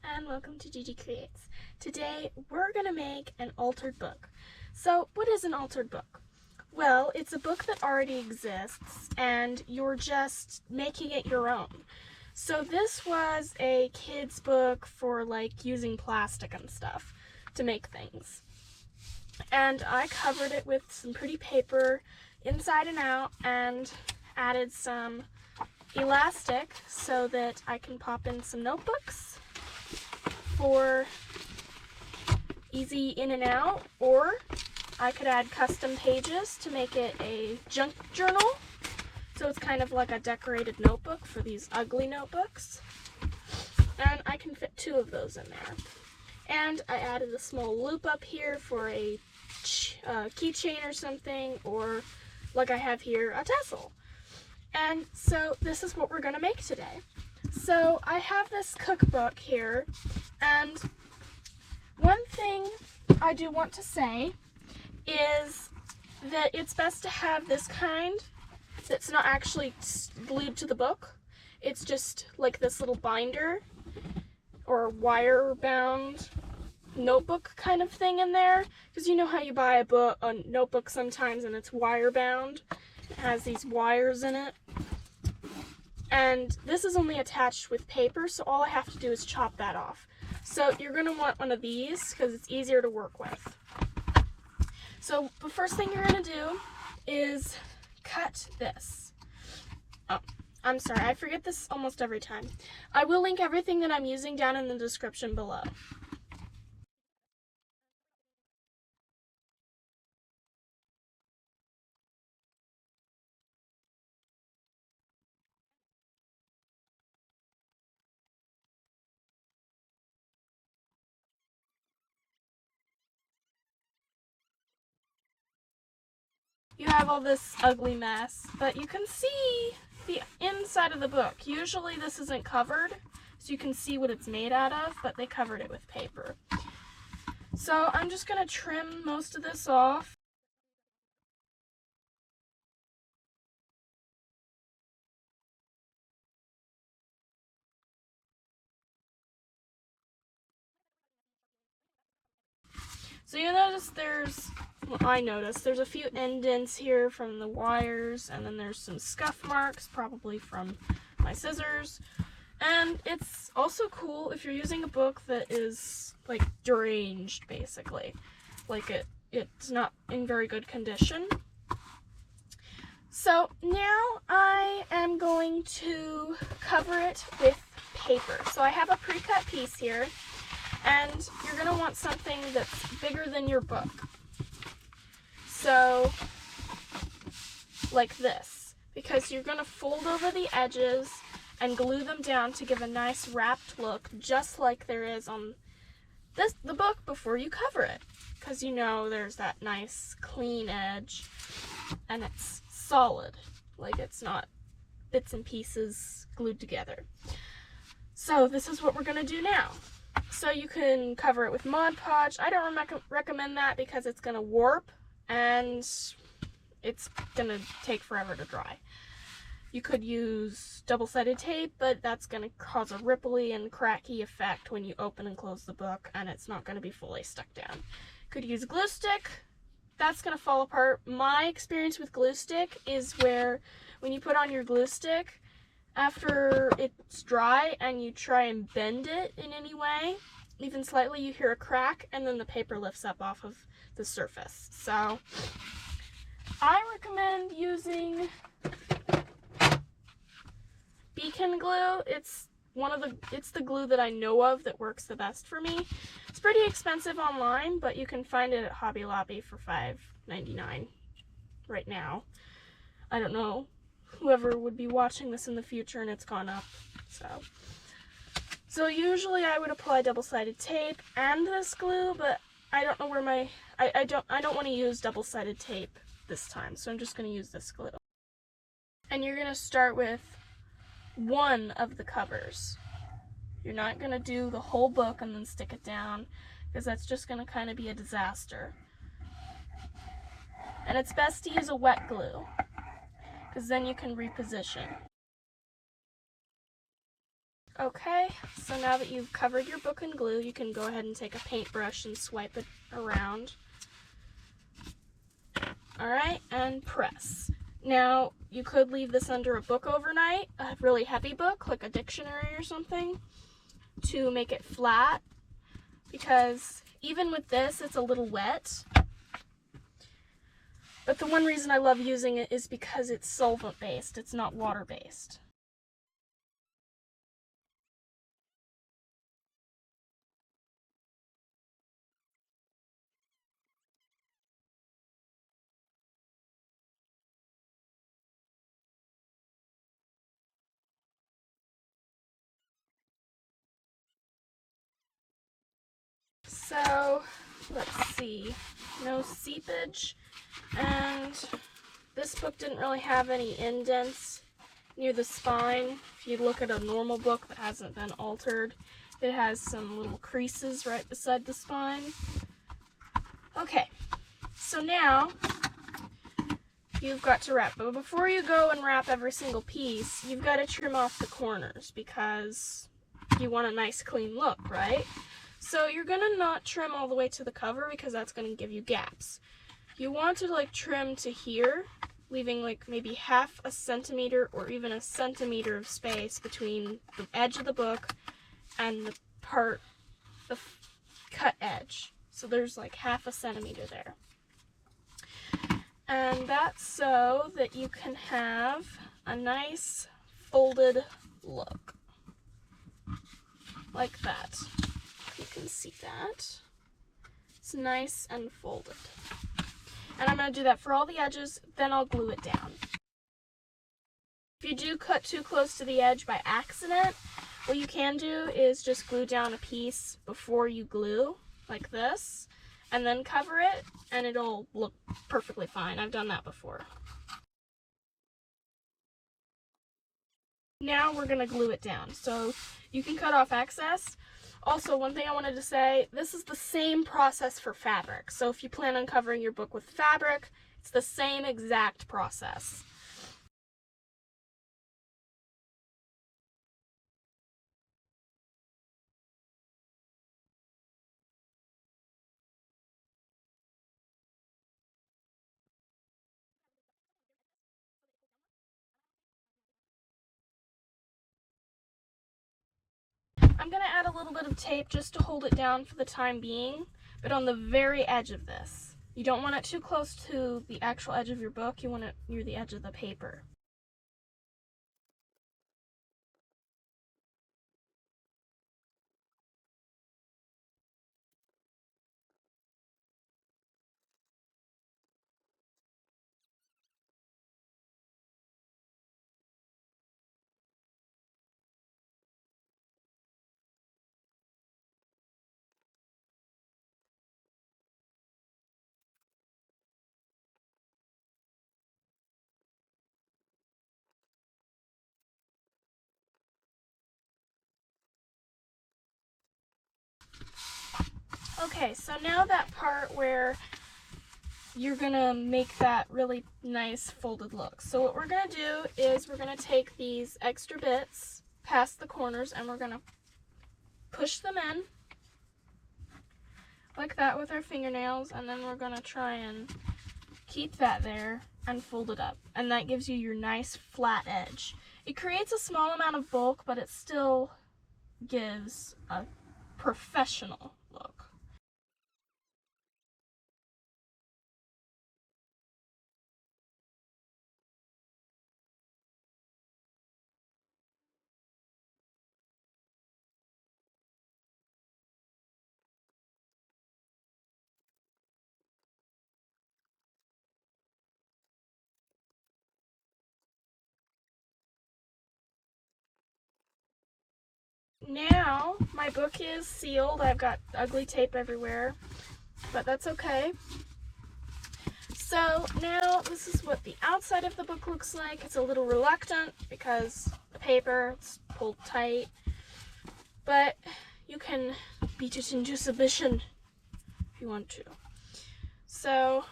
and welcome to Gigi Creates. Today we're going to make an altered book. So what is an altered book? Well, it's a book that already exists and you're just making it your own. So this was a kid's book for like using plastic and stuff to make things. And I covered it with some pretty paper inside and out and added some elastic so that I can pop in some notebooks for easy in and out, or I could add custom pages to make it a junk journal, so it's kind of like a decorated notebook for these ugly notebooks, and I can fit 2 of those in there. And I added a small loop up here for a keychain or something, or like I have here, a tassel. And so this is what we're going to make today. So I have this cookbook here, and one thing I do want to say is that it's best to have this kind that's not actually glued to the book. It's just like this little binder or wire bound notebook kind of thing in there, because you know how you buy a notebook sometimes and it's wire bound. It has these wires in it. And this is only attached with paper, so all I have to do is chop that off. So you're going to want one of these because it's easier to work with. So the first thing you're going to do is cut this. Oh, I'm sorry, I forget this almost every time. I will link everything that I'm using down in the description below. You have all this ugly mess, but you can see the inside of the book. Usually this isn't covered, so you can see what it's made out of, but they covered it with paper. So I'm just going to trim most of this off. So you notice I noticed there's a few indents here from the wires, and then there's some scuff marks, probably from my scissors. And it's also cool if you're using a book that is like deranged, basically. Like it's not in very good condition. So now I am going to cover it with paper. So I have a pre-cut piece here. And you're going to want something that's bigger than your book. So, like this. Because you're going to fold over the edges and glue them down to give a nice wrapped look, just like there is on the book before you cover it. Because you know there's that nice clean edge, and it's solid. Like it's not bits and pieces glued together. So this is what we're going to do now. So you can cover it with Mod Podge. I don't recommend that because it's going to warp and it's going to take forever to dry. You could use double-sided tape, but that's going to cause a ripply and cracky effect when you open and close the book, and it's not going to be fully stuck down. You could use glue stick. That's going to fall apart. My experience with glue stick is where when you put on your glue stick, after it's dry and you try and bend it in any way, even slightly, you hear a crack and then the paper lifts up off of the surface. So I recommend using Beacon glue. It's the glue that I know of that works the best for me. It's pretty expensive online, but you can find it at Hobby Lobby for $5.99 right now. I don't know whoever would be watching this in the future and it's gone up. So usually I would apply double-sided tape and this glue, but I don't know where I don't want to use double-sided tape this time, so I'm just going to use this glue. And you're going to start with one of the covers. You're not going to do the whole book and then stick it down, because that's just going to kind of be a disaster. And it's best to use a wet glue, because then you can reposition. Okay, so now that you've covered your book in glue, you can go ahead and take a paintbrush and swipe it around. Alright, and press. Now, you could leave this under a book overnight, a really heavy book, like a dictionary or something, to make it flat, because even with this, it's a little wet. But the one reason I love using it is because it's solvent-based, it's not water-based. So, let's see, no seepage, and this book didn't really have any indents near the spine. If you look at a normal book that hasn't been altered, it has some little creases right beside the spine. Okay, so now you've got to wrap, but before you go and wrap every single piece, you've got to trim off the corners because you want a nice clean look, right? So you're gonna not trim all the way to the cover because that's gonna give you gaps. You want to like trim to here, leaving like maybe half a centimeter or even a centimeter of space between the edge of the book and the part, the cut edge. So there's like half a centimeter there. And that's so that you can have a nice folded look. Like that. You can see that. It's nice and folded. And I'm going to do that for all the edges, then I'll glue it down. If you do cut too close to the edge by accident, what you can do is just glue down a piece before you glue, like this, and then cover it, and it'll look perfectly fine. I've done that before. Now we're going to glue it down. So you can cut off excess. Also, one thing I wanted to say, this is the same process for fabric. So if you plan on covering your book with fabric, it's the same exact process. I'm going to add a little bit of tape just to hold it down for the time being, but on the very edge of this. You don't want it too close to the actual edge of your book, you want it near the edge of the paper. Okay, so now that part where you're gonna make that really nice folded look. So what we're gonna do is we're gonna take these extra bits past the corners and we're gonna push them in like that with our fingernails, and then we're gonna try and keep that there and fold it up, and that gives you your nice flat edge. It creates a small amount of bulk, but it still gives a professional look. Now my book is sealed. I've got ugly tape everywhere, but that's okay. So now this is what the outside of the book looks like. It's a little reluctant because the paper, it's pulled tight, but you can beat it into submission if you want to. So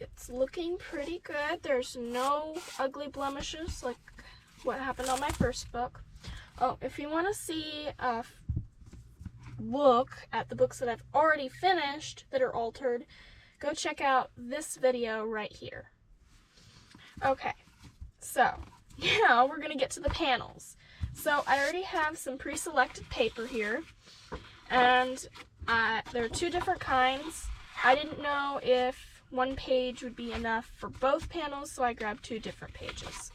it's looking pretty good. There's no ugly blemishes like what happened on my first book. Oh, if you want to see a look at the books that I've already finished that are altered, go check out this video right here. Okay, so now we're going to get to the panels. So I already have some pre-selected paper here, and there are two different kinds. I didn't know if one page would be enough for both panels, so I grabbed two different pages.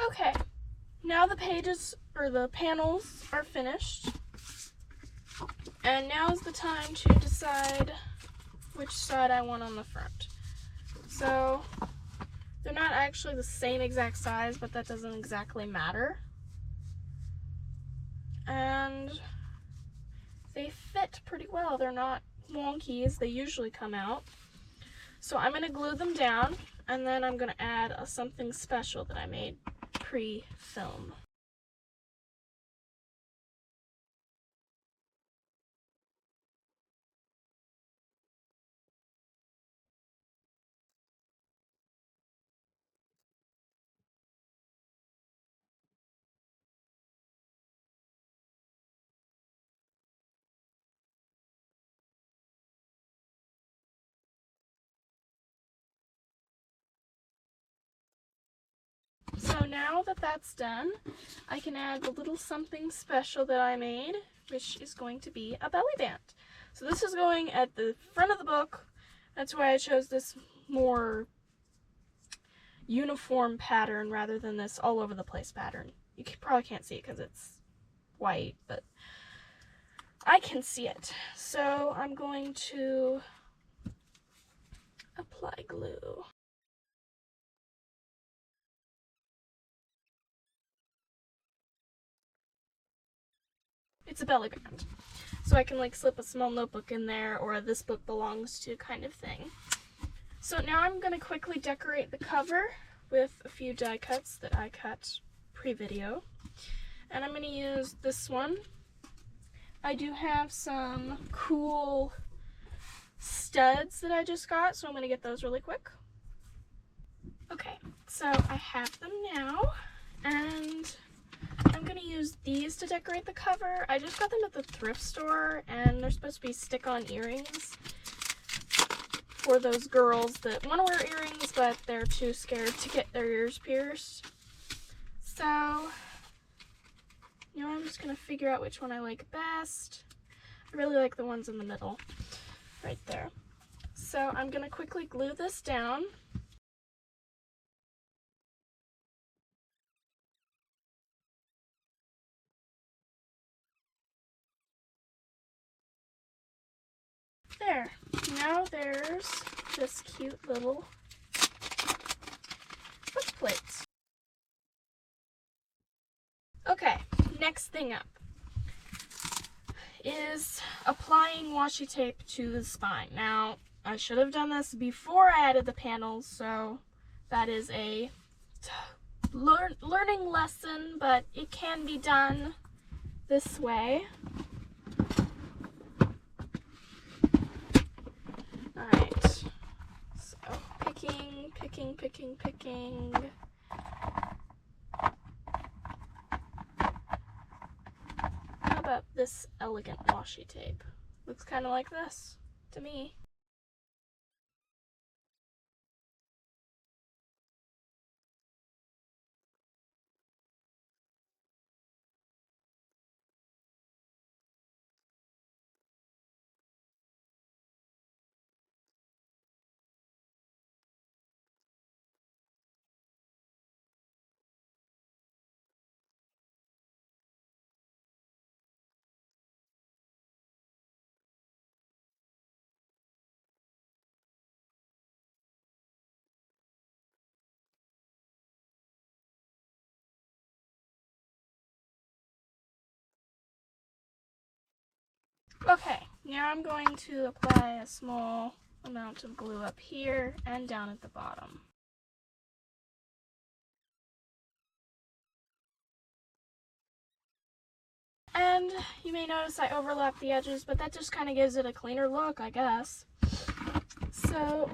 Okay, now the pages, or the panels, are finished. And now's the time to decide which side I want on the front. So, they're not actually the same exact size, but that doesn't exactly matter. And they fit pretty well. They're not wonky as they usually come out. So I'm going to glue them down, and then I'm going to add something special that I made pre-film. So now that that's done, I can add the little something special that I made, which is going to be a belly band. So this is going at the front of the book. That's why I chose this more uniform pattern rather than this all over the place pattern. You probably can't see it because it's white, but I can see it. So I'm going to apply glue. It's a belly band, so I can like slip a small notebook in there or a this book belongs to kind of thing. So now I'm going to quickly decorate the cover with a few die cuts that I cut pre-video. And I'm going to use this one. I do have some cool studs that I just got, so I'm going to get those really quick. Okay, so I have them now, and I'm going to use these to decorate the cover. I just got them at the thrift store, and they're supposed to be stick-on earrings for those girls that want to wear earrings, but they're too scared to get their ears pierced. So, now I'm just going to figure out which one I like best. I really like the ones in the middle, right there. So I'm going to quickly glue this down. There. Now there's this cute little book plate. Okay, next thing up is applying washi tape to the spine. Now, I should have done this before I added the panels, so that is a learning lesson, but it can be done this way. Alright, so picking. How about this elegant washi tape? Looks kind of like this to me. Okay, now I'm going to apply a small amount of glue up here and down at the bottom. And you may notice I overlap the edges, but that just kind of gives it a cleaner look, I guess. So,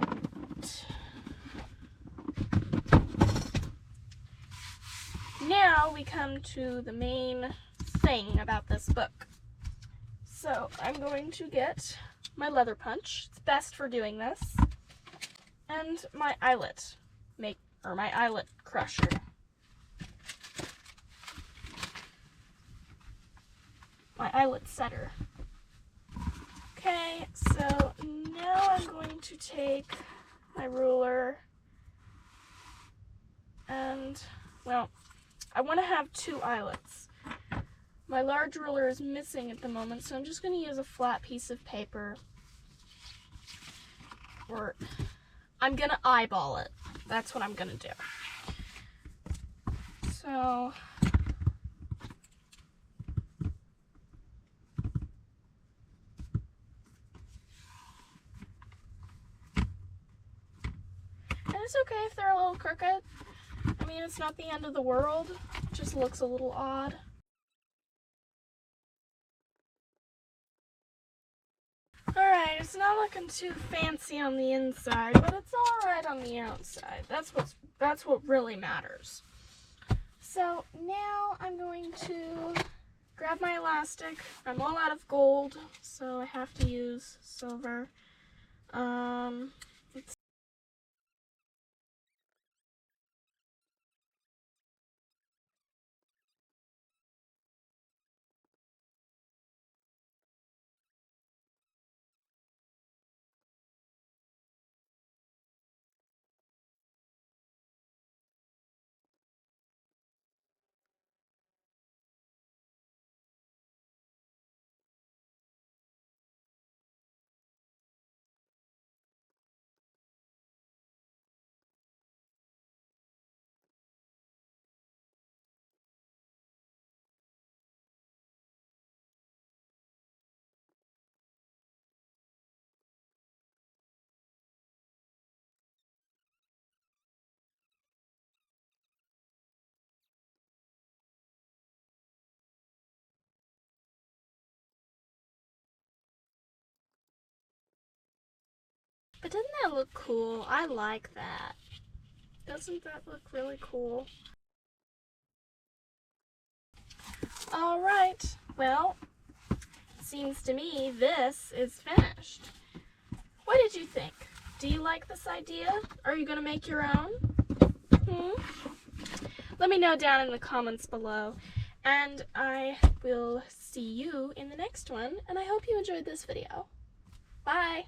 now we come to the main thing about this book. So I'm going to get my leather punch. It's best for doing this. And my eyelet crusher. My eyelet setter. Okay, so now I'm going to take my ruler and, well, I want to have 2 eyelets. My large ruler is missing at the moment, so I'm just going to use a flat piece of paper. Or I'm going to eyeball it. That's what I'm going to do. So and it's okay if they're a little crooked. I mean, it's not the end of the world. It just looks a little odd. Alright, it's not looking too fancy on the inside, but it's alright on the outside. That's what really matters. So now I'm going to grab my elastic. I'm all out of gold, so I have to use silver. But doesn't that look cool? I like that. Doesn't that look really cool? Alright, well, seems to me this is finished. What did you think? Do you like this idea? Are you going to make your own? Let me know down in the comments below. And I will see you in the next one. And I hope you enjoyed this video. Bye!